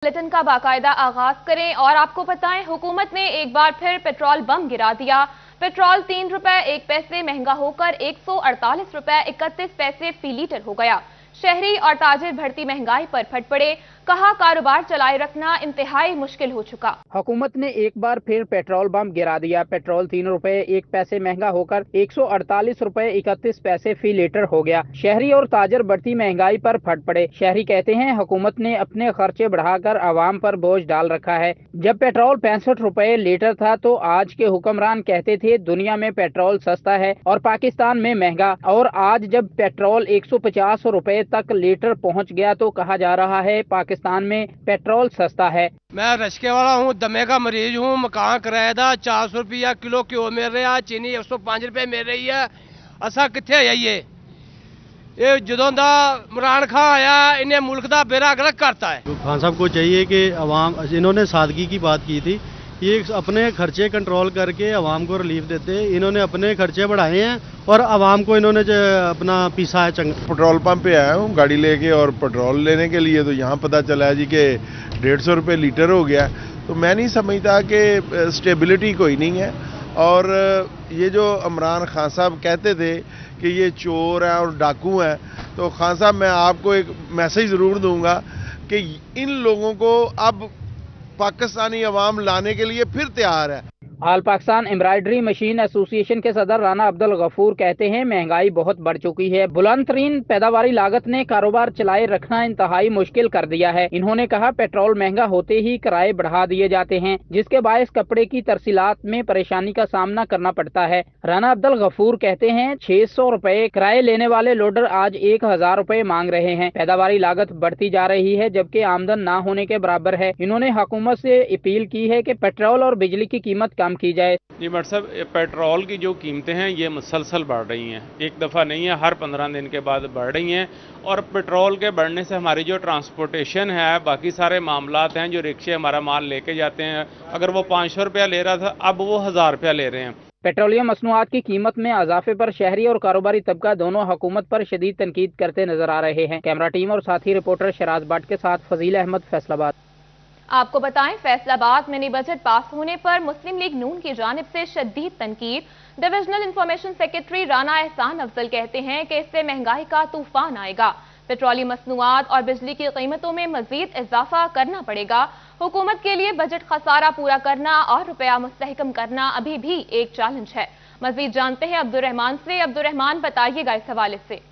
Bulletin का बाकायदा आगाज करें और आपको बताएं, हुकूमत ने एक बार फिर पेट्रोल बम गिरा दिया। पेट्रोल 3 रुपए 1 पैसे महंगा होकर 148 रुपए 31 पैसे फी लीटर हो गया। शहरी और ताजिर बढ़ती महंगाई पर फट पड़े। कहा, कारोबार चलाए रखना इंतहाई मुश्किल हो चुका। हुकूमत ने एक बार फिर पेट्रोल बम गिरा दिया। पेट्रोल 3 रुपए 1 पैसे महंगा होकर 148 रुपए 31 पैसे फी लीटर हो गया। शहरी और ताजर बढ़ती महंगाई पर फट पड़े। शहरी कहते हैं, हुकूमत ने अपने खर्चे बढ़ाकर आवाम पर बोझ डाल रखा है। जब पेट्रोल 65 रुपए लीटर था तो आज के हुक्मरान कहते थे दुनिया में पेट्रोल सस्ता है और पाकिस्तान में महंगा, और आज जब पेट्रोल 150 रुपए तक लीटर पहुंच गया तो कहा जा रहा है पाकिस्तान में पेट्रोल सस्ता है। मैं रश्के वाला हूँ, दमे का मरीज हूँ, मकान किराएदार 400 रुपया किलो घ्यो मिल रहा, चीनी 105 रुपए मिल रही है। असा किथे जाइए? ये जदों दा इमरान खान आया इन्हें मुल्क का बेड़ा गर्क करता है। खान साहब को चाहिए कि अवाम, इन्होंने सादगी की बात की थी, ये अपने खर्चे कंट्रोल करके अवाम को रिलीफ देते। इन्होंने अपने खर्चे बढ़ाए हैं और अवाम को इन्होंने अपना पीसा है चंगा। पेट्रोल पंप पे आया हूँ गाड़ी लेके और पेट्रोल लेने के लिए, तो यहाँ पता चला है जी कि 150 रुपये लीटर हो गया। तो मैं नहीं समझता कि स्टेबिलिटी कोई नहीं है। और ये जो इमरान खान साहब कहते थे कि ये चोर हैं और डाकू हैं, तो खान साहब मैं आपको एक मैसेज ज़रूर दूंगा कि इन लोगों को अब पाकिस्तानी अवाम लाने के लिए फिर तैयार है। आल पाकिस्तान एम्ब्रॉयडरी मशीन एसोसिएशन के सदर राना अब्दुल गफूर कहते हैं, महंगाई बहुत बढ़ चुकी है। बुलंद तरीन पैदावारी लागत ने कारोबार चलाए रखना इंतहाई मुश्किल कर दिया है। इन्होंने कहा, पेट्रोल महंगा होते ही किराए बढ़ा दिए जाते हैं, जिसके बायस कपड़े की तरसीलात में परेशानी का सामना करना पड़ता है। राना अब्दुल गफूर कहते हैं, 600 रुपए किराए लेने वाले लोडर आज 1000 रुपए मांग रहे हैं। पैदावारी लागत बढ़ती जा रही है जबकि आमदन ना होने के बराबर है। इन्होंने हुकूमत से अपील की है कि पेट्रोल और बिजली की कीमत कम की जाए। जी मट साहब, पेट्रोल की जो कीमतें हैं ये मुसलसल बढ़ रही हैं, एक दफ़ा नहीं है, हर 15 दिन के बाद बढ़ रही हैं। और पेट्रोल के बढ़ने से हमारी जो ट्रांसपोर्टेशन है, बाकी सारे मामलात हैं, जो रिक्शे हमारा माल लेके जाते हैं, अगर वो 500 रुपया ले रहा था अब वो 1000 रुपया ले रहे हैं। पेट्रोलियम मसनूआत की कीमत में इजाफे पर शहरी और कारोबारी तबका दोनों हुकूमत पर शदीद तनकीद करते नजर आ रहे हैं। कैमरा टीम और साथी रिपोर्टर शराज भट्ट के साथ फजील अहमद, फैसलाबाद। आपको बताएं, फैसलाबाद मिनी बजट पास होने पर मुस्लिम लीग नून की जानिब से शदीद तनकीद। डिविजनल इंफॉर्मेशन सेक्रेटरी राना एहसान अफजल कहते हैं कि इससे महंगाई का तूफान आएगा। पेट्रोलियम मसनूआत और बिजली की कीमतों में मजीद इजाफा करना पड़ेगा। हुकूमत के लिए बजट खसारा पूरा करना और रुपया मुस्तहकम करना अभी भी एक चैलेंज है। मजीद जानते हैं अब्दुर्रहमान से। अब्दुर्रहमान, बताइएगा इस हवाले से।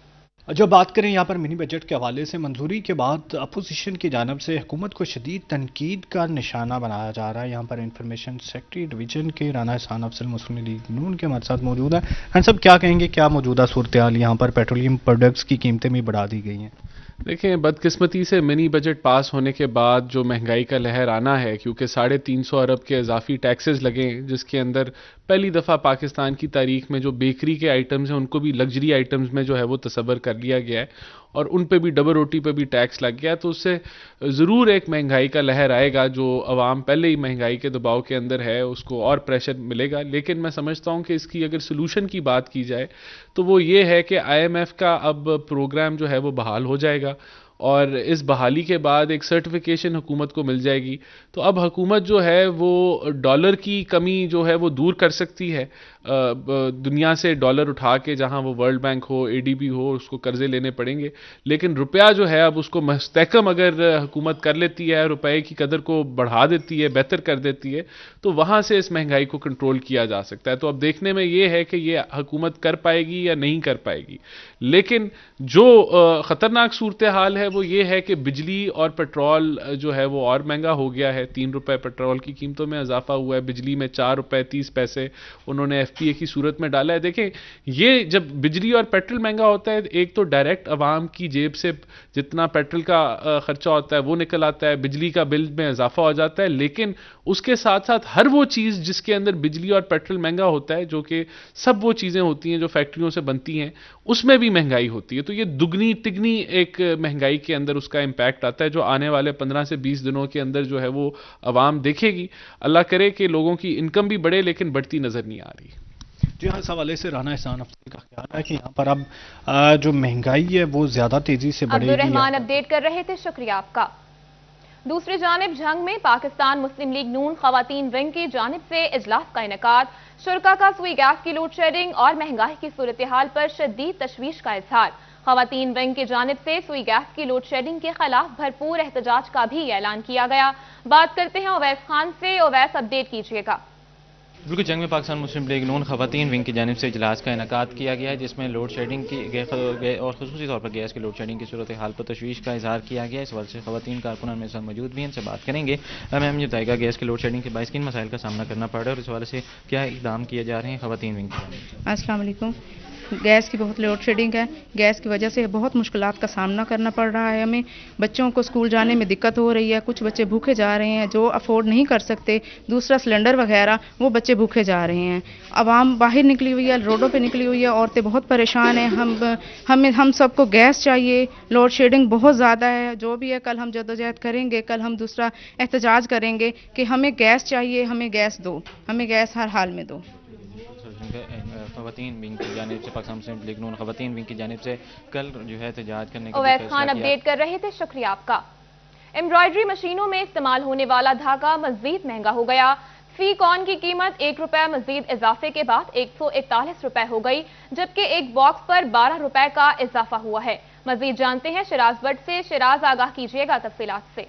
जो बात करें यहाँ पर मिनी बजट के हवाले से, मंजूरी के बाद अपोजिशन की जानब से हुकूमत को शदीद तनकीद का निशाना बनाया जा रहा है। यहाँ पर इंफॉर्मेशन सेक्रेटरी डिवीजन के राना एहसान अफजल मुस्लिम लीग नून के हमारे साथ मौजूद है। हाँ सब, क्या कहेंगे, क्या मौजूदा सूरत हाल यहाँ पर पेट्रोलियम प्रोडक्ट्स की कीमतें भी बढ़ा दी गई हैं? देखें, बदकिस्मती से मिनी बजट पास होने के बाद जो महंगाई का लहर आना है, क्योंकि 350 अरब के इजाफी टैक्सेस लगे, जिसके अंदर पहली दफ़ा पाकिस्तान की तारीख में जो बेकरी के आइटम्स हैं उनको भी लग्जरी आइटम्स में जो है वो तसव्वुर कर लिया गया है और उन पे भी डबल रोटी पे भी टैक्स लग गया। तो उससे ज़रूर एक महंगाई का लहर आएगा। जो अवाम पहले ही महंगाई के दबाव के अंदर है उसको और प्रेशर मिलेगा। लेकिन मैं समझता हूँ कि इसकी अगर सोल्यूशन की बात की जाए तो वो ये है कि IMF का अब प्रोग्राम जो है वो बहाल हो जाएगा और इस बहाली के बाद एक सर्टिफिकेशन हुकूमत को मिल जाएगी। तो अब हुकूमत जो है वो डॉलर की कमी जो है वो दूर कर सकती है। दुनिया से डॉलर उठा के, जहां वो वर्ल्ड बैंक हो, ADB हो, उसको कर्जे लेने पड़ेंगे। लेकिन रुपया जो है अब उसको मुस्तहकम अगर हुकूमत कर लेती है, रुपए की कदर को बढ़ा देती है, बेहतर कर देती है, तो वहां से इस महंगाई को कंट्रोल किया जा सकता है। तो अब देखने में ये है कि ये हुकूमत कर पाएगी या नहीं कर पाएगी। लेकिन जो ख़तरनाक सूरत हाल है वो ये है कि बिजली और पेट्रोल जो है वो और महंगा हो गया है। 3 रुपए पेट्रोल की कीमतों में इजाफा हुआ है, बिजली में 4 रुपए 30 पैसे उन्होंने FTA की सूरत में डाला है। देखें, ये जब बिजली और पेट्रोल महंगा होता है, एक तो डायरेक्ट अवाम की जेब से जितना पेट्रोल का खर्चा होता है वो निकल आता है, बिजली का बिल में इजाफा हो जाता है। लेकिन उसके साथ साथ हर वो चीज़ जिसके अंदर बिजली और पेट्रोल महंगा होता है, जो कि सब वो चीज़ें होती हैं जो फैक्ट्रियों से बनती हैं, उसमें भी महंगाई होती है। तो ये दुगनी तिगनी एक महंगाई के अंदर उसका इम्पैक्ट आता है, जो आने वाले 15 से 20 दिनों के अंदर जो है वो अवाम देखेगी। अल्लाह करे कि लोगों की इनकम भी बढ़े, लेकिन बढ़ती नज़र नहीं आ रही। जी हाँ, इस हवाले से राना एहसान अफजल का ख्याल है कि यहाँ पर अब जो महंगाई है वो ज़्यादा तेज़ी से बढ़ेगी। अब्दुर्रहमान अपडेट कर रहे थे, शुक्रिया आपका। दूसरी जानिब जंग में पाकिस्तान मुस्लिम लीग नून खवातीन विंग की जानिब से इजलास का इनेकाद, शुरका का सुई गैस की लोड शेडिंग और महंगाई की सूरत हाल पर शदीद तशवीश का इजहार। खवातीन विंग की जानिब से सुई गैस की लोड शेडिंग के खिलाफ भरपूर एहतजाज का भी ऐलान किया गया। बात करते हैं ओवैस खान से। ओवैस, अपडेट कीजिएगा। बिल्कुल, जंग में पाकिस्तान मुस्लिम लीग नून खवातीन विंग की जानिब से इजलास का इनेकाद किया गया है, जिसमें लोड शेडिंग की और खुसूसी तौर पर गैस की लोड शेडिंग की सूरत हाल पर तशवीश का इजहार किया गया। इस वजह से खवातीन कारकुन में साथ मौजूद भी हैं, इनसे बात करेंगे। मैम, ये बताएगा गैस की लोड शेडिंग के बायस किन मसाइल का सामना करना पड़ रहा है और इस हवाले से क्या इकदाम किए जा रहे हैं खवातीन विंग की? अस्सलाम वालेकुम। गैस की बहुत लोड शेडिंग है। गैस की वजह से बहुत मुश्किलात का सामना करना पड़ रहा है हमें। बच्चों को स्कूल जाने में दिक्कत हो रही है, कुछ बच्चे भूखे जा रहे हैं जो अफोर्ड नहीं कर सकते, दूसरा सिलेंडर वगैरह, वो बच्चे भूखे जा रहे हैं। आवाम बाहर निकली हुई है, रोडों पे निकली हुई है, औरतें बहुत परेशान हैं। हम सबको गैस चाहिए। लोड शेडिंग बहुत ज़्यादा है। जो भी है, कल हम जदोजहद करेंगे, कल हम दूसरा एहतजाज करेंगे कि हमें गैस चाहिए, हमें गैस दो, हमें गैस हर हाल में दो। खवातीन विंग की जानिब से पाकिस्तान मुस्लिम लीग नून खवातीन विंग की जानिब से कल जो है एहतजाज करने का ओवैस खान अपडेट कर रहे थे, शुक्रिया आपका। एम्ब्रॉयडरी मशीनों में इस्तेमाल होने वाला धागा मजीद महंगा हो गया। फी कॉन की कीमत 1 रुपए मजीद इजाफे के बाद 141 रुपए हो गई, जबकि एक बॉक्स पर 12 रुपए का इजाफा हुआ है। मजीद जानते हैं शिराज भट्ट से। शिराज, आगाह कीजिएगा तफसीलात से।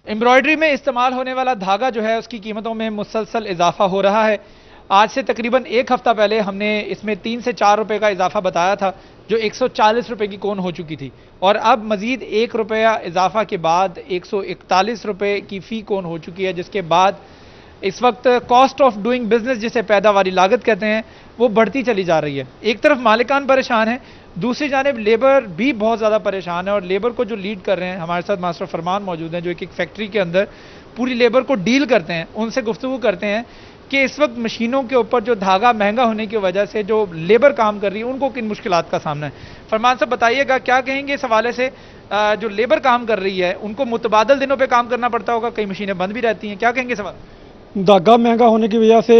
एम्ब्रॉयडरी में इस्तेमाल होने वाला धागा जो है उसकी कीमतों में मुसलसल इजाफा हो रहा है। आज से तकरीबन एक हफ्ता पहले हमने इसमें 3 से 4 रुपए का इजाफा बताया था, जो 140 रुपए की कोन हो चुकी थी, और अब मजीद 1 रुपया इजाफा के बाद 141 रुपए की फी कोन हो चुकी है, जिसके बाद इस वक्त कॉस्ट ऑफ डूइंग बिजनेस, जिसे पैदावारी लागत कहते हैं, वो बढ़ती चली जा रही है। एक तरफ मालिकान परेशान है, दूसरी जानिब लेबर भी बहुत ज़्यादा परेशान है। और लेबर को जो लीड कर रहे हैं, हमारे साथ मास्टर फरमान मौजूद हैं जो एक फैक्ट्री के अंदर पूरी लेबर को डील करते हैं। उनसे गुफ्तगू करते हैं कि इस वक्त मशीनों के ऊपर जो धागा महंगा होने की वजह से जो लेबर काम कर रही है उनको किन मुश्किलात का सामना है। फरमान साहब, बताइएगा क्या कहेंगे इस हवाले से? जो लेबर काम कर रही है उनको मुतबादल दिनों पे काम करना पड़ता होगा, कई मशीनें बंद भी रहती हैं, क्या कहेंगे सवाल? धागा महंगा होने की वजह से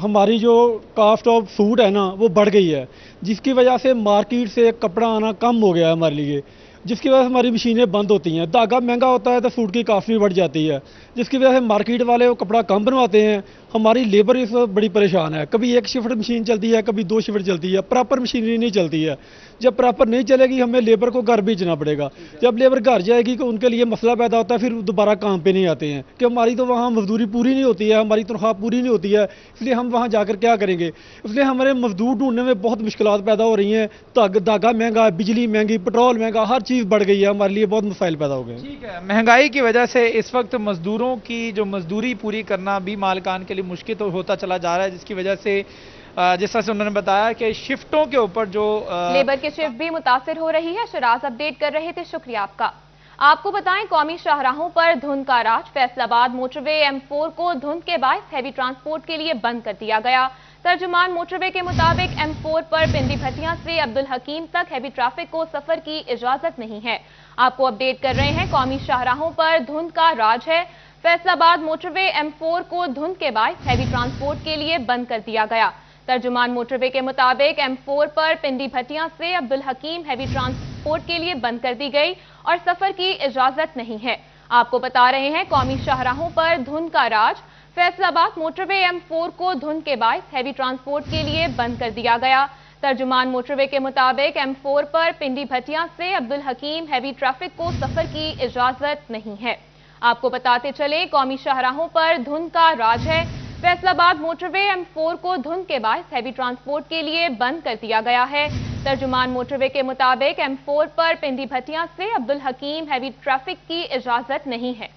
हमारी जो कास्ट ऑफ सूट है ना वो बढ़ गई है, जिसकी वजह से मार्केट से कपड़ा आना कम हो गया है हमारे लिए, जिसकी वजह से हमारी मशीनें बंद होती हैं। धागा महंगा होता है तो सूट की कास्ट भी बढ़ जाती है, जिसकी वजह से मार्केट वाले वो कपड़ा कम बनवाते हैं। हमारी लेबर इस वक्त बड़ी परेशान है। कभी एक शिफ्ट मशीन चलती है, कभी 2 शिफ्ट चलती है, प्रॉपर मशीनरी नहीं चलती है। जब प्रॉपर नहीं चलेगी हमें लेबर को घर भेजना पड़ेगा। जब लेबर घर जाएगी तो उनके लिए मसला पैदा होता है, फिर दोबारा काम पे नहीं आते हैं कि हमारी तो वहाँ मजदूरी पूरी नहीं होती है, हमारी तनख्वाह पूरी नहीं होती है, इसलिए हम वहाँ जाकर क्या करेंगे। इसलिए हमारे मजदूर ढूंढने में बहुत मुश्किलात पैदा हो रही हैं। धागा महंगा, बिजली महंगी, पेट्रोल महंगा, हर चीज़ बढ़ गई है, हमारे लिए बहुत मसाइल पैदा हो गए। ठीक है, महंगाई की वजह से इस वक्त मजदूरों की जो मजदूरी पूरी करना भी मालिकान के लिए मुश्किल तो होता चला जा रहा है, जिसकी वजह से जिस तरह से उन्होंने बताया कि शिफ्टों के ऊपर जो लेबर की शिफ्ट भी मुतासिर हो रही है। शिराज अपडेट कर रहे थे, शुक्रिया आपका। आपको बताएं, कौमी शाहराहों पर धुंध का राज। फैसलाबाद मोटरवे M4 को धुंध के बायस हैवी ट्रांसपोर्ट के लिए बंद कर दिया गया। तर्जुमान मोटरवे के मुताबिक M4 पर पिंडी भटिया से अब्दुल हकीम तक हैवी ट्रैफिक को सफर की इजाजत नहीं है। आपको अपडेट कर रहे हैं, कौमी शाहराहों पर धुंध का राज है। फैसलाबाद मोटरवे M4 को धुंध के बायस हैवी ट्रांसपोर्ट के लिए बंद कर दिया गया। तर्जुमान मोटरवे के मुताबिक M4 पर पिंडी भटिया से अब्दुल हकीम हैवी ट्रांसपोर्ट के लिए बंद कर दी गई और सफर की इजाजत नहीं है। आपको बता रहे हैं, कौमी शाहराहों पर धुंध का राज। फैसलाबाद मोटरवे M4 को धुंध के बायस हैवी ट्रांसपोर्ट के लिए बंद कर दिया गया। तर्जुमान मोटरवे के मुताबिक M4 पर पिंडी भटिया से अब्दुल हकीम हैवी ट्रैफिक को सफर की इजाजत नहीं है। आपको बताते चले, कौमी शाहराहों पर धुंध का राज है। फैसलाबाद मोटरवे M4 को धुंध के बायस हैवी ट्रांसपोर्ट के लिए बंद कर दिया गया है। तर्जुमान मोटरवे के मुताबिक M4 पर पिंडी भटिया से अब्दुल हकीम हैवी ट्रैफिक की इजाजत नहीं है।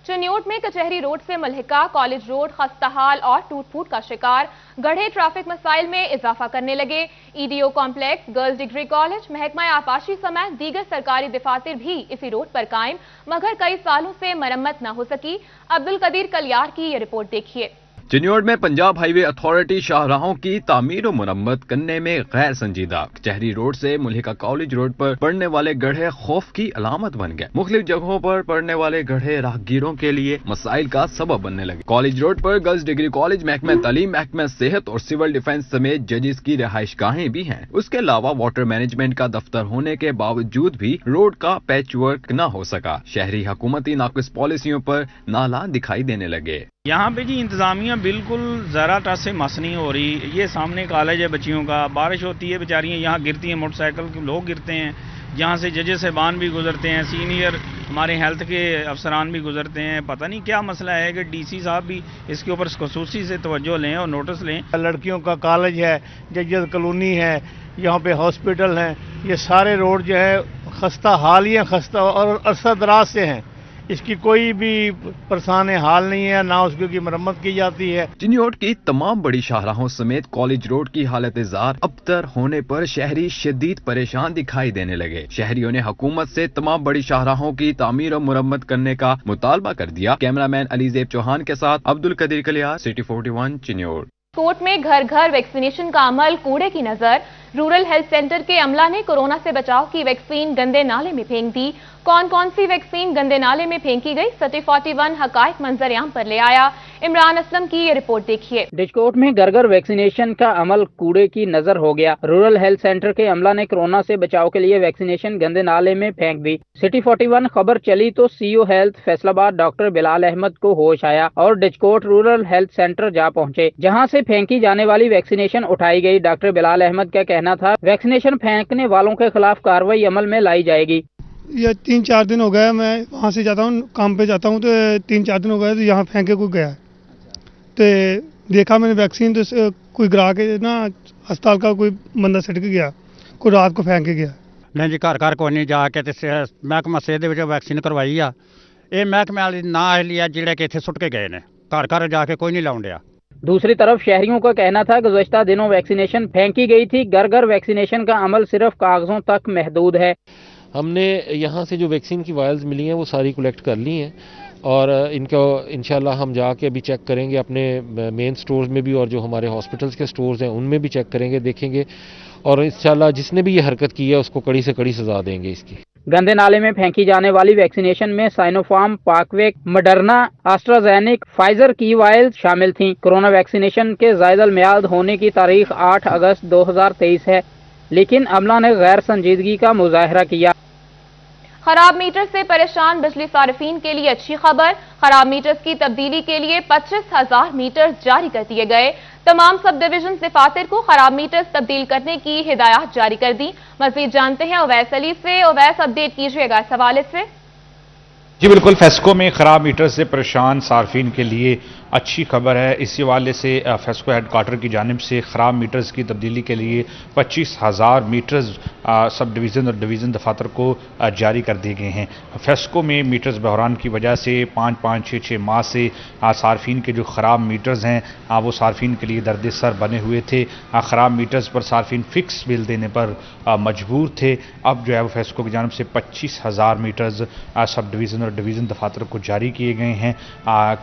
चनियोट में कचहरी रोड से मलहिका कॉलेज रोड खस्ताहाल और टूट फूट का शिकार। गढ़े ट्रैफिक मसाइल में इजाफा करने लगे। EDO complex, girls degree college, महकमा आपाशी समेत दीगर सरकारी दफातर भी इसी रोड पर कायम, मगर कई सालों से मरम्मत न हो सकी। अब्दुल कदीर कलियार की ये रिपोर्ट देखिए। चिन्योड़ में पंजाब हाईवे अथॉरिटी शाहराहों की तामीर और मुरम्मत करने में गैर संजीदा। कचहरी रोड से मुल्हिका कॉलेज रोड पर पड़ने वाले गड्ढे खौफ की अलामत बन गए। मुख्तलिफ जगहों पर पड़ने वाले गड्ढे राहगीरों के लिए मसाइल का सबब बनने लगे। कॉलेज रोड पर गर्ल्स डिग्री कॉलेज, महकमा तालीम, महकमा सेहत और सिविल डिफेंस समेत जजेस की रिहाइशगाहें भी हैं। उसके अलावा वाटर मैनेजमेंट का दफ्तर होने के बावजूद भी रोड का पैच वर्क न हो सका। शहरी हुकूमती नाक़िस पॉलिसियों पर नाला दिखाई देने लगे। यहाँ पे जी इंतज़ामिया बिल्कुल ज़रा टच से मस नहीं हो रही। ये सामने कॉलेज है बच्चियों का, बारिश होती है बेचारियाँ यहाँ गिरती हैं, मोटरसाइकिल के लोग गिरते हैं, जहाँ से जजेस साहबान भी गुजरते हैं, सीनियर हमारे हेल्थ के अफसरान भी गुजरते हैं। पता नहीं क्या मसला है कि डीसी साहब भी इसके ऊपर खुसूसी से तवज्जो लें और नोटिस लें। लड़कियों का कॉलेज है, जजेस कॉलोनी है, यहाँ पे हॉस्पिटल हैं, ये सारे रोड जो है खस्ता हाल ही खस्ता और अरसा दराज से हैं। इसकी कोई भी परेशान हाल नहीं है, ना उसकी मरम्मत की जाती है। चिन्योड़ की तमाम बड़ी शाहराहों समेत कॉलेज रोड की हालत जार अबतर होने पर शहरी शदीद परेशान दिखाई देने लगे। शहरियों ने हुकूमत से तमाम बड़ी शाहराहों की तामीर और मुरम्मत करने का मुतालबा कर दिया। कैमरामैन अलीजेब चौहान के साथ अब्दुल कदीर कलियार, सिटी 41 चिन्योड़। कोर्ट में घर घर वैक्सीनेशन का अमल कूड़े की नजर। रूरल हेल्थ सेंटर के अमला ने कोरोना से बचाव की वैक्सीन गंदे नाले में फेंक दी। कौन कौन सी वैक्सीन गंदे नाले में फेंकी गई, सिटी 41 हकायक मंजर-ए-आम पर ले आया। इमरान असलम की ये रिपोर्ट देखिए। डिस्कोट में घर घर वैक्सीनेशन का अमल कूड़े की नजर हो गया। रूरल हेल्थ सेंटर के अमला ने कोरोना से बचाव के लिए वैक्सीनेशन गंदे नाले में फेंक दी। सिटी 41 खबर चली तो CO health Faisalabad doctor Bilal Ahmad को होश आया और डिस्कोट रूरल हेल्थ सेंटर जा पहुंचे, जहां से फेंकी जाने वाली वैक्सीनेशन उठाई गई। डॉक्टर बिलाल अहमद का कहना था वैक्सीनेशन फेंकने वालों के खिलाफ कार्रवाई अमल में लाई जाएगी। ये 3-4 दिन हो गए, मैं वहाँ से जाता हूँ, काम पे जाता हूँ, तो 3-4 दिन हो गए तो यहाँ फेंके को गया तो देखा मैंने वैक्सीन, तो कोई ग्राहक ना अस्पताल का कोई बंदा सट के गया, कोई रात को फेंक के गया। नहीं जी, घर घर कोई नहीं जाके महकमा सेहत वैक्सीन करवाई आ। ये महकमे वाले ना लिया जिहड़े कि इत्थे सुट के गए ने, घर घर जाके कोई नहीं लाउण दिया। दूसरी तरफ शहरियों का कहना था गुज़श्ता दिनों वैक्सीनेशन फेंकी गई थी। घर घर वैक्सीनेशन का अमल सिर्फ कागजों तक महदूद है। हमने यहाँ से जो वैक्सीन की वायल्स मिली हैं वो सारी कलेक्ट कर ली हैं और इनको इंशाल्लाह हम जाके अभी चेक करेंगे अपने मेन स्टोर्स में भी, और जो हमारे हॉस्पिटल्स के स्टोर्स हैं उनमें भी चेक करेंगे, देखेंगे, और इंशाल्लाह जिसने भी ये हरकत की है उसको कड़ी से कड़ी सजा देंगे इसकी। गंदे नाले में फेंकी जाने वाली वैक्सीनेशन में साइनोफार्म, पाकवेक, मडर्ना, एस्ट्राजेनिक, फाइजर की वायल शामिल थीं। कोरोना वैक्सीनेशन के ज़ायदल मियाद होने की तारीख 8 अगस्त 2023 है, लेकिन अमला ने गैर संजीदगी का मुजाहरा किया। खराब मीटर से परेशान बिजली सारिफीन के लिए अच्छी खबर। खराब मीटर्स की तब्दीली के लिए 25,000 मीटर्स जारी कर दिए गए। तमाम सब डिवीजन दफातर को खराब मीटर्स तब्दील करने की हिदायत जारी कर दी। मजीद जानते हैं ओवैस अली से। ओवैस, अपडेट कीजिएगा इस हवाले से। जी बिल्कुल, फेस्को में खराब मीटर से परेशान सार्फिन के लिए अच्छी खबर है। इसी हवाले से फेस्को हेडक्वार्टर की जानिब से खराब मीटर्स की तब्दीली के लिए 25,000 मीटर्स सब डिवीज़न और डिवीज़न दफातर को जारी कर दिए गए हैं। फेस्को में मीटर्स बहरान की वजह से 5-5, 6-6 माह से सार्फिन के जो ख़राब मीटर्स हैं वो सार्फिन के लिए दर्द सर बने हुए थे। ख़राब मीटर्स पर सार्फिन फ़िक्स बिल देने पर मजबूर थे। अब जो है वो फेस्को की जानिब से 25,000 मीटर्स सब डिवीज़न और डिवीज़न दफातर को जारी किए गए हैं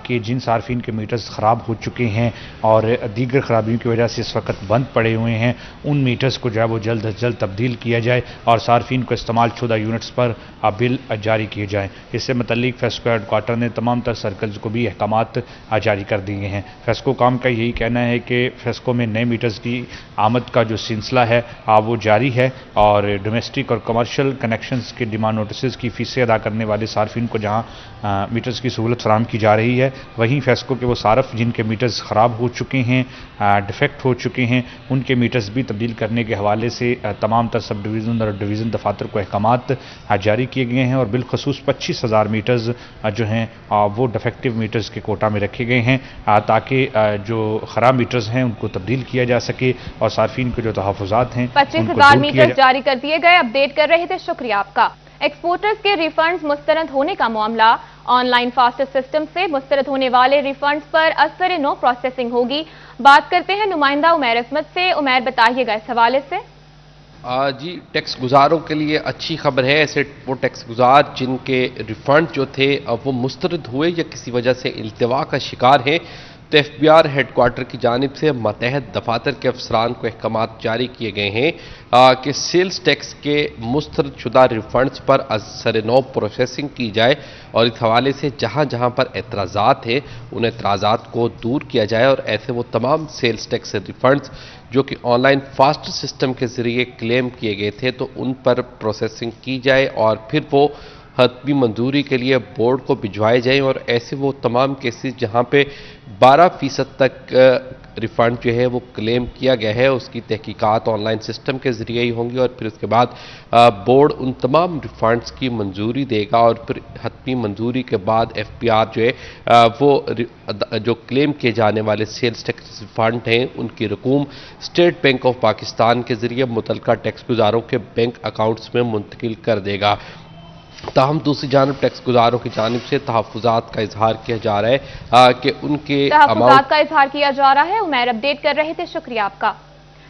कि जिन सार्फिन के मीटर्स ख़राब हो चुके हैं और दीगर खराबियों की वजह से इस वक्त बंद पड़े हुए हैं, उन मीटर्स को जो है वो जल्द अज जल्द तब्दील किया जाए और सार्फिन को इस्तेमाल शुदा यूनिट्स पर बिल जारी किए जाएँ। इससे मुतल्लिक फेस्को हेडक्वार्टर ने तमाम तर सर्कल्स को भी अहकामात जारी कर दिए हैं। फेस्को काम का यही कहना है कि फेस्को में नए मीटर्स की आमद का जो सिलसिला है वो जारी है और डोमेस्टिक और कमर्शियल कनेक्शंस के डिमांड नोटिस की फीसें अदा करने वाले सार्फिन को जहाँ मीटर्स की सहूलत फराहम की जा रही है, वहीं फेस्को के वो सारफ जिनके मीटर्स ख़राब हो चुके हैं, डिफेक्ट हो चुके हैं, उनके मीटर्स भी तब्दील करने के हवाले से तमाम तर सब डिवीज़न और डिवीज़न दफातर को अहकामात जारी किए गए हैं और बिलखसूस 25,000 मीटर्स जो हैं वो डिफेक्टिव मीटर्स के कोटा में रखे गए हैं ताकि जो ख़राब मीटर्स हैं उनको तब्दील किया जा सके और सार्फिन के जो तहफ़्फ़ुज़ात हैं 25,000 मीटर्स जारी कर दिए गए। अपडेट कर रहे थे, शुक्रिया आपका। एक्सपोर्टर्स के रिफंड्स मुस्तरद होने का मामला। ऑनलाइन फास्टेस्ट सिस्टम से मुस्तरद होने वाले रिफंड्स पर असर नो प्रोसेसिंग होगी। बात करते हैं नुमाइंदा उमैर असमत से। उमैर, बताइएगा इस हवाले से। जी, टैक्स गुजारों के लिए अच्छी खबर है। ऐसे वो टैक्स गुजार जिनके रिफंड जो थे वो मुस्तरद हुए या किसी वजह से इल्तिवा का शिकार हैं, تو FBR ہیڈ کوارٹر کی جانب سے ماتحت دفاتر کے افسران کو احکامات جاری کیے گئے ہیں کہ سیلز ٹیکس کے مسترد شدہ ریفنڈز پر از سر نو پروسیسنگ کی جائے اور اس حوالے سے جہاں جہاں پر اعتراضات ہیں ان اعتراضات کو دور کیا جائے اور ایسے وہ تمام سیلز ٹیکس ریفنڈز جو کہ آن لائن فاسٹ سسٹم کے ذریعے کلیم کیے گئے تھے تو ان پر پروسیسنگ کی جائے اور پھر وہ حتمی منظوری کے لیے بورڈ کو بھجوائے جائیں اور ایسے وہ تمام کیسز جہاں پہ 12% تک ریفنڈ جو ہے وہ کلیم کیا گیا ہے اس کی تحقیقات آن لائن سسٹم کے ذریعے ہی ہوں گی اور پھر اس کے بعد بورڈ ان تمام ریفنڈز کی منظوری دے گا اور پھر حتمی منظوری کے بعد FBR جو ہے وہ جو کلیم کیے جانے والے سیلز ٹیکس ریفنڈ ہیں ان کی رقوم اسٹیٹ بینک آف پاکستان کے ذریعے متعلقہ ٹیکس گزاروں کے بینک اکاؤنٹس میں منتقل کر دے گا۔ تاہم دوسری جانب ٹیکس گزاروں کی جانب سے تحفظات کا اظہار کیا جا رہا ہے کہ ان کے تحفظات کا اظہار کیا جا رہا ہے۔ عمیر اپڈیٹ کر رہے تھے، شکریہ آپ کا۔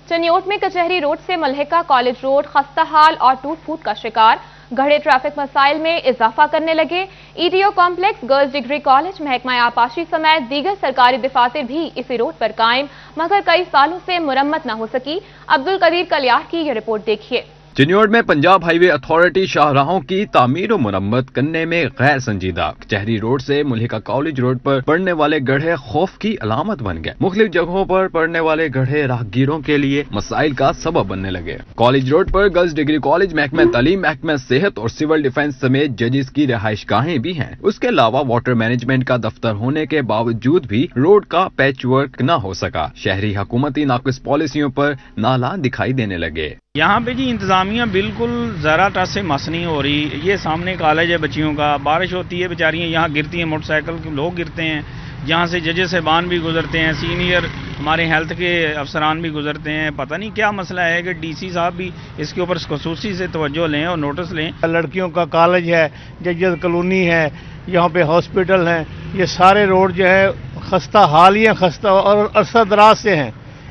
چنیوٹ میں کچہری روڈ سے ملحقہ کالج روڈ خستہ حال اور ٹوٹ پھوٹ کا شکار، گھڑے ٹریفک مسائل میں اضافہ کرنے لگے۔ ETO complex, girls degree college, محکمہ آبپاشی سمیت دیگر سرکاری دفاتر بھی اسی روڈ پر قائم مگر کئی سالوں سے مرمت نہ ہو سکی۔ عبدالقدیر کلیار کی یہ رپورٹ دیکھیے۔ چنیوٹ میں پنجاب ہائی وے اتھارٹی شاہراہوں کی تعمیر و مرمت کرنے میں غیر سنجیدہ، کچہری روڈ سے ملحقہ کالج روڈ پر پڑنے والے گڑھے خوف کی علامت بن گئے۔ مختلف جگہوں پر پڑنے والے گڑھے راہگیروں کے لیے مسائل کا سبب بننے لگے۔ کالج روڈ پر گرلز ڈگری کالج، محکمہ تعلیم، محکمہ صحت اور سول ڈیفنس سمیت ججز کی رہائش گاہیں بھی ہیں۔ اس کے علاوہ واٹر مینجمنٹ کا دفتر ہونے کے باوجود بھی روڈ کا پیچ ورک نہ ہو سکا۔ شہری حکومتی ناقص پالیسیوں پر نالاں دکھائی دینے لگے۔ یہاں پہ جی انتظامیہ بالکل ذرا ٹس سے مس نہیں ہو رہی۔ یہ سامنے کالج ہے بچیوں کا، بارش ہوتی ہے بیچاریاں یہاں گرتی ہیں، موٹر سائیکل کے لوگ گرتے ہیں، جہاں سے ججز صاحبان بھی گزرتے ہیں، سینئر ہمارے ہیلتھ کے افسران بھی گزرتے ہیں۔ پتہ نہیں کیا مسئلہ ہے کہ DC صاحب بھی اس کے اوپر خصوصی سے توجہ لیں اور نوٹس لیں۔ لڑکیوں کا کالج ہے، ججز کالونی ہے، یہاں پہ ہاسپٹل ہیں، یہ سارے روڈ جو ہے خستہ حال ہی ہیں، خستہ اور عرصہ دراز سے ہیں۔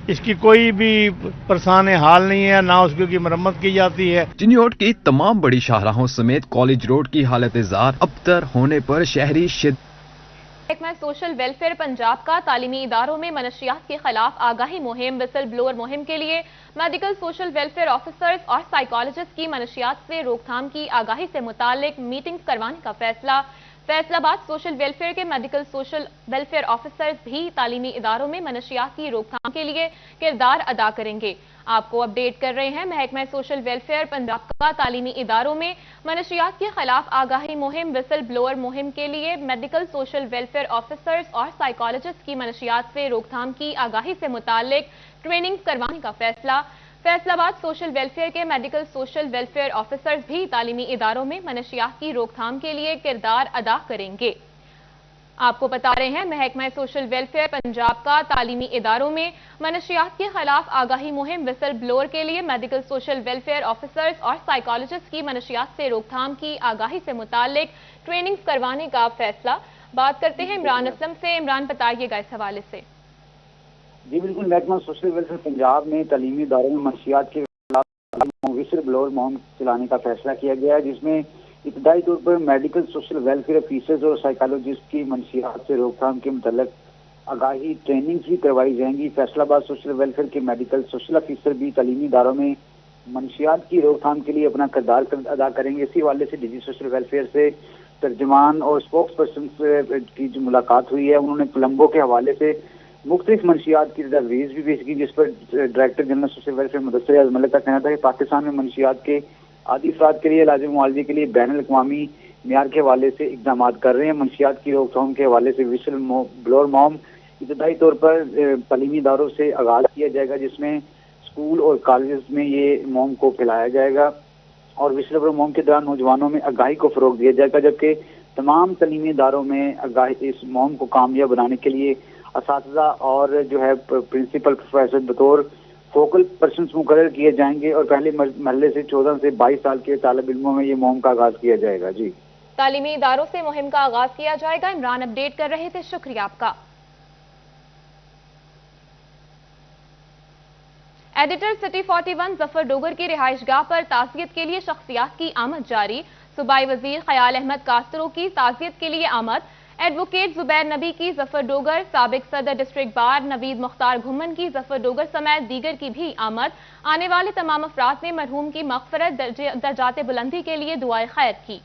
اس کی کوئی بھی پرسان حال نہیں ہے، نہ اس کی مرمت کی جاتی ہے۔ چنیوٹ کی تمام بڑی شاہراہوں سمیت کالج روڈ کی حالت زار ابتر ہونے پر شہری محکمہ سوشل ویلفیئر پنجاب کا تعلیمی اداروں میں منشیات کے خلاف آگاہی مہم وسل بلور مہم کے لیے میڈیکل سوشل ویلفیئر آفیسرز اور سائیکالوجسٹ کی منشیات سے روک تھام کی آگاہی سے متعلق میٹنگز کروانے کا فیصلہ۔ فیصل آباد سوشل ویلفیئر کے میڈیکل سوشل ویلفیئر آفیسرز بھی تعلیمی اداروں میں منشیات کی روک تھام کے لیے کردار ادا کریں گے۔ آپ کو اپڈیٹ کر رہے ہیں، محکمہ سوشل ویلفیئر پنجاب کا تعلیمی اداروں میں منشیات کے خلاف آگاہی مہم وسل بلور مہم کے لیے میڈیکل سوشل ویلفیئر آفیسرز اور سائیکالوجسٹ کی منشیات سے روک تھام کی آگاہی سے متعلق ٹریننگ کروانے کا فیصلہ۔ فیصل آباد سوشل ویلفیئر کے میڈیکل سوشل ویلفیئر آفیسرز بھی تعلیمی اداروں میں منشیات کی روک تھام کے لیے کردار ادا کریں گے۔ آپ کو بتا رہے ہیں، محکمہ سوشل ویلفیئر پنجاب کا تعلیمی اداروں میں منشیات کے خلاف آگاہی مہم وسل بلور کے لیے میڈیکل سوشل ویلفیئر آفیسرز اور سائیکالوجسٹ کی منشیات سے روک تھام کی آگاہی سے متعلق ٹریننگز کروانے کا فیصلہ۔ بات کرتے ہیں عمران اسلم سے۔ عمران، بتائیے گا اس حوالے سے۔ جی بالکل، محکمہ سوشل ویلفیئر پنجاب میں تعلیمی اداروں میں منشیات کے خلاف وسل بلور مہم چلانے کا فیصلہ کیا گیا ہے، جس میں ابتدائی طور پر میڈیکل سوشل ویلفیئر آفیسرز اور سائیکالوجسٹ کی منشیات سے روک تھام کے متعلق آگاہی ٹریننگز بھی کروائی جائیں گی۔ فیصل آباد سوشل ویلفیئر کے میڈیکل سوشل آفیسر بھی تعلیمی اداروں میں منشیات کی روک تھام کے لیے اپنا کردار ادا کریں گے۔ اسی حوالے سے DG سوشل ویلفیئر سے ترجمان اور اسپوکس پرسن کی جو ملاقات ہوئی ہے، انہوں نے پلمبوں کے حوالے سے مختلف منشیات کی تجویز بھی پیش کی، جس پر director general social welfare Mudassar Azam Malik کا کہنا تھا کہ پاکستان میں منشیات کے عادی افراد کے لیے لازم معالجے کے لیے بین الاقوامی معیار کے حوالے سے اقدامات کر رہے ہیں۔ منشیات کی روک تھام کے حوالے سے وسل بلور مہم ابتدائی طور پر تعلیمی اداروں سے آغاز کیا جائے گا، جس میں اسکول اور کالجز میں یہ مہم کو پھیلایا جائے گا اور وسل بلور مہم کے دوران نوجوانوں میں آگاہی کو فروغ دیا جائے گا، جبکہ تمام تعلیمی اداروں میں آگاہی اس مہم کو کامیاب بنانے کے لیے اساتذہ اور جو ہے پرنسپل پروفیسر بطور فوکل پرسنز مقرر کیے جائیں گے اور پہلے مرحلے سے 14 سے 22 سال کے طالب علموں میں یہ مہم کا آغاز کیا جائے گا۔ جی، تعلیمی اداروں سے مہم کا آغاز کیا جائے گا۔ عمران اپڈیٹ کر رہے تھے، شکریہ آپ کا۔ ایڈیٹر سٹی 41 ظفر ڈوگر کی رہائش گاہ پر تعزیت کے لیے شخصیات کی آمد جاری۔ صوبائی وزیر خیال احمد کاسترو کی تعزیت کے لیے آمد۔ ایڈوکیٹ زبیر نبی کی ظفر ڈوگر، سابق صدر ڈسٹرکٹ بار نوید مختار گھمن کی ظفر ڈوگر سمیت دیگر کی بھی آمد۔ آنے والے تمام افراد نے مرحوم کی مغفرت، درجات بلندی کے لیے دعائے خیر کی۔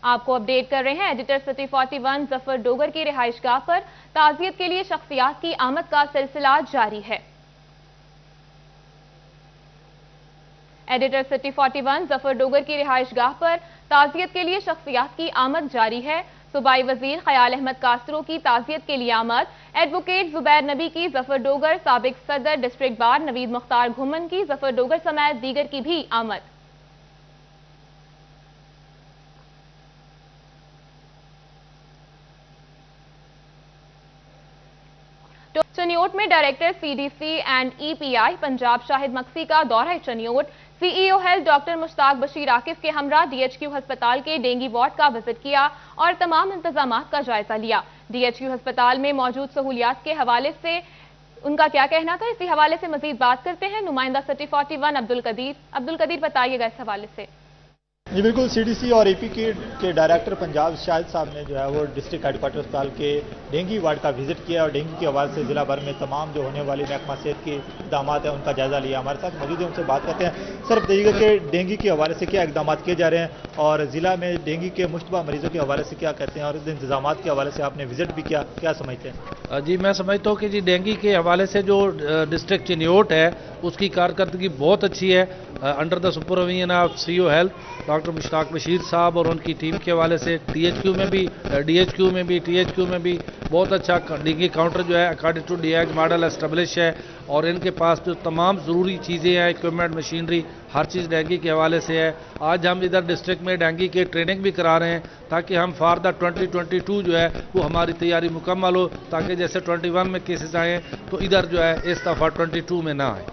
آپ کو اپڈیٹ کر رہے ہیں ایڈیٹر سٹی 41 ظفر ڈوگر کی رہائش گاہ پر تعزیت کے لیے شخصیات کی آمد کا سلسلہ جاری ہے۔ ایڈیٹر سٹی 41 ظفر ڈوگر کی رہائش گاہ پر تعزیت کے لیے شخصیات کی آمد جاری ہے۔ صوبائی وزیر خیال احمد کاسرو کی تعزیت کے لیے آمد، ایڈوکیٹ زبیر نبی کی ظفر ڈوگر، سابق صدر ڈسٹرکٹ بار نوید مختار گھمن کی ظفر ڈوگر سمیت دیگر کی بھی آمد۔ چنیوٹ میں director C D C and E P I Punjab Shahid Maksi کا دورہ Chiniot, C E O health doctor Mushtaq Bashir Akif کے ہمراہ ڈی ایچ کیو ہسپتال کے ڈینگی وارڈ کا وزٹ کیا اور تمام انتظامات کا جائزہ لیا۔ ڈی ایچ کیو ہسپتال میں موجود سہولیات کے حوالے سے ان کا کیا کہنا تھا، اسی حوالے سے مزید بات کرتے ہیں نمائندہ سٹی 41 عبدالقدیر بتائیے گا اس حوالے سے۔ جی بالکل، سی ڈی سی اور ای پی کے ڈائریکٹر پنجاب شاہد صاحب نے جو ہے وہ ڈسٹرکٹ ہیڈ کوارٹر اسپتال کے ڈینگی وارڈ کا وزٹ کیا اور ڈینگی کے حوالے سے ضلع بھر میں تمام جو ہونے والی محکمہ صحت کے اقدامات ہیں ان کا جائزہ لیا۔ ہمارے ساتھ موجود ہیں، ان سے بات کرتے ہیں۔ سر بتائیے گا کہ ڈینگی کے حوالے سے کیا اقدامات کیے جا رہے ہیں اور ضلع میں ڈینگی کے مشتبہ مریضوں کے حوالے سے کیا کہتے ہیں اور انتظامات کے حوالے سے آپ نے وزٹ بھی کیا سمجھتے ہیں؟ جی میں سمجھتا ہوں کہ جی ڈینگی کے حوالے سے جو ڈسٹرکٹ چنیوٹ ہے اس کی کارکردگی بہت اچھی ہے۔ Under the supervision of C O health doctor Mushtaq Bashir صاحب اور ان کی ٹیم کے حوالے سے ٹی ایچ کیو میں بھی بہت اچھا ڈینگی کاؤنٹر جو ہے according to D H model establish ہے اور ان کے پاس جو تمام ضروری چیزیں ہیں، اکوپمنٹ، مشینری، ہر چیز ڈینگی کے حوالے سے ہے۔ آج ہم ادھر ڈسٹرکٹ میں ڈینگی کے ٹریننگ بھی کرا رہے ہیں تاکہ ہم فار دا 2022 جو ہے وہ ہماری تیاری مکمل ہو، تاکہ جیسے 21 میں کیسز آئیں تو ادھر جو ہے اس دفعہ 22 میں نہ آئے۔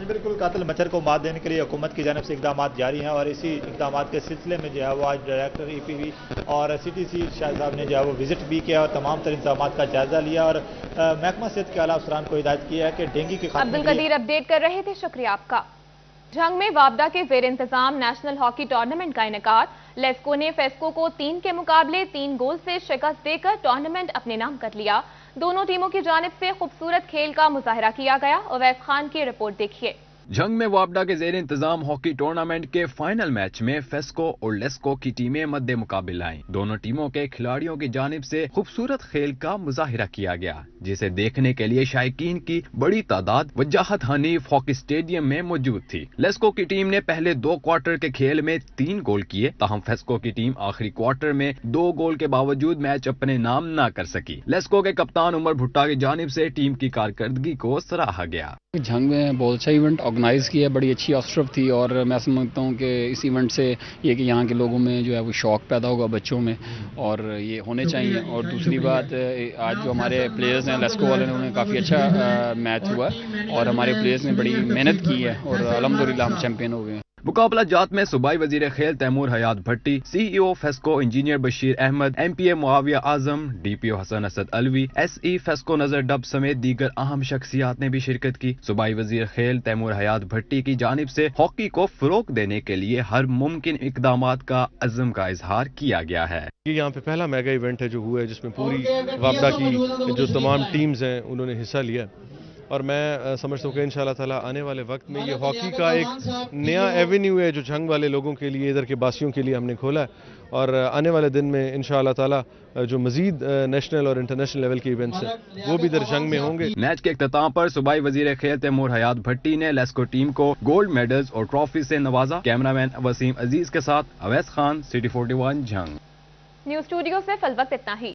بالکل، قاتل مچھر کو مات دینے کے لیے حکومت کی جانب سے اقدامات جاری ہیں اور اسی اقدامات کے سلسلے میں جو ہے وہ آج ڈائریکٹر ای پی وی اور سی ٹی سی شاہد صاحب نے جو ہے وہ وزٹ بھی کیا اور تمام تر انتظامات کا جائزہ لیا اور محکمہ صحت کے اعلیٰ افسران کو ہدایت کیا ہے کہ ڈینگی کے خاتمے عبدالقدیر اپڈیٹ کر رہے تھے، شکریہ آپ کا۔ جنگ میں وابڈا کے زیر انتظام نیشنل ہاکی ٹورنامنٹ کا انعقاد، لیسکو نے فیسکو کو 3 کے مقابلے 3 گول سے شکست دے کر ٹورنامنٹ اپنے نام کر لیا۔ دونوں ٹیموں کی جانب سے خوبصورت کھیل کا مظاہرہ کیا گیا۔ اویس خان کی رپورٹ دیکھیے۔ جنگ میں وابڈا کے زیر انتظام ہاکی ٹورنامنٹ کے فائنل میچ میں فیسکو اور لیسکو کی ٹیمیں مد مقابل آئیں۔ دونوں ٹیموں کے کھلاڑیوں کی جانب سے خوبصورت کھیل کا مظاہرہ کیا گیا، جسے دیکھنے کے لیے شائقین کی بڑی تعداد وجاہت حنیف ہاکی اسٹیڈیم میں موجود تھی۔ لیسکو کی ٹیم نے پہلے 2 کوارٹر کے کھیل میں 3 گول کیے، تاہم فیسکو کی ٹیم آخری کوارٹر میں 2 گول کے باوجود میچ اپنے نام نہ کر سکی۔ لیسکو کے کپتان عمر بھٹا کی جانب سے ٹیم کی کارکردگی کو سراہا گیا۔ جنگ میں بہت اچھا ایونٹ آرگنائز کیا، بڑی اچھی آؤٹسٹرپ تھی اور میں سمجھتا ہوں کہ اس ایونٹ سے یہ کہ یہاں کے لوگوں میں جو ہے وہ شوق پیدا ہوگا بچوں میں اور یہ ہونے چاہیے۔ اور دوسری بات، آج جو ہمارے پلیئرز ہیں لیسکو والے نے، انہیں کافی اچھا میچ ہوا اور ہمارے پلیئرز نے بڑی محنت کی ہے اور الحمدللہ ہم چیمپئن ہو گئے ہیں۔ مقابلہ جات میں صوبائی وزیر Khel Taimur Hayat Bhatti, C E O FESCO engineer Bashir Ahmed, M P A Muawiya Azam, D P O Hassan Asad Alvi, S E FESCO نظر ڈب سمیت دیگر اہم شخصیات نے بھی شرکت کی۔ صوبائی وزیر خیل تیمور حیات بھٹی کی جانب سے ہاکی کو فروغ دینے کے لیے ہر ممکن اقدامات کا عزم کا اظہار کیا گیا ہے۔ یہ یہاں پہ پہلا میگا ایونٹ ہے جو ہوا ہے جس میں پوری وابڈا کی جو تمام ٹیمز ہیں انہوں نے حصہ لیا اور میں سمجھتا ہوں کہ انشاءاللہ تعالی آنے والے وقت میں یہ ہاکی کا ایک نیا ایونیو ہے جو جھنگ والے لوگوں کے لیے، ادھر کے باسیوں کے لیے ہم نے کھولا ہے اور آنے والے دن میں انشاءاللہ تعالی جو مزید نیشنل اور انٹرنیشنل لیول کے ایونٹس ہیں وہ بھی ادھر جھنگ میں ہوں گے۔ میچ کے اختتام پر صوبائی وزیر خیل تیمور حیات بھٹی نے لیسکو ٹیم کو گولڈ میڈلز اور ٹرافی سے نوازا۔ کیمرہ مین وسیم عزیز کے ساتھ Awais Khan, city 41 Jhang. News studio سے فی الوقت اتنا ہی۔